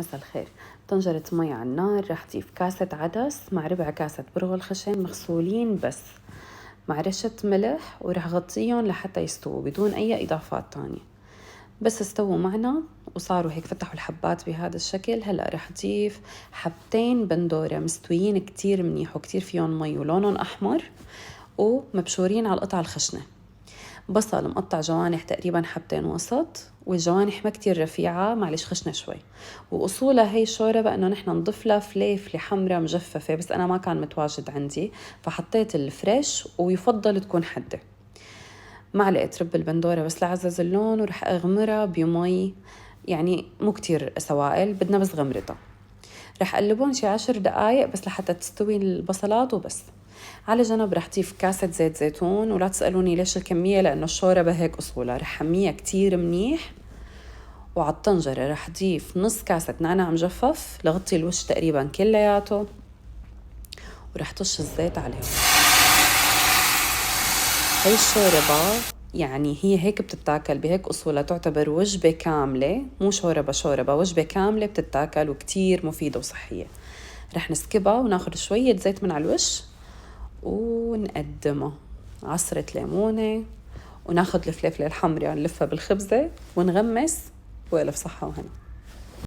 مساء الخير. طنجرة مي على النار، رح ضيف كاسة عدس مع ربع كاسة برغل خشن مغسولين بس مع رشة ملح، ورح غطيهم لحتى يستووا بدون أي إضافات تانية. بس استووا معنا وصاروا هيك فتحوا الحبات بهذا الشكل. هلأ رح ضيف حبتين بندورة مستويين كتير منيح وكتير فيهم مي ولونهم أحمر ومبشورين على القطع الخشنة. بصل مقطع جوانح تقريبا حبتين وسط، والجوانح ما كتير رفيعة، معلش خشنة شوي. وأصولها هي الشوربة إنه نحن نضيف لها فليفلة حمرة مجففة، بس أنا ما كان متواجد عندي فحطيت الفريش، ويفضل تكون حدة. معلقة رب البندورة بس لعزز اللون، ورح أغمرها بمي، يعني مو كتير سوائل، بدنا بس غمرتها. رح قلبون شي 10 دقايق بس لحتى تستوي البصلات وبس. على جنب رح ضيف كاسة زيت زيتون، ولا تسألوني ليش الكمية لأنه الشوربة هيك أصولها. رح حميها كتير منيح. وعلى الطنجرة رح ضيف نص كاسة نعناع مجفف لغطي الوش تقريبا كلياته، ورح طش الزيت عليهم. هاي الشوربة يعني هي هيك بتتاكل بهيك أصولها، تعتبر وجبة كاملة، مو شوربة وجبة كاملة بتتاكل وكتير مفيدة وصحية. رح نسكبها وناخد شوية زيت من على الوش ونقدمها عصرة ليمونة، وناخد الفلفلة الحمراء نلفها بالخبزة ونغمس، وألف صحة وهنا.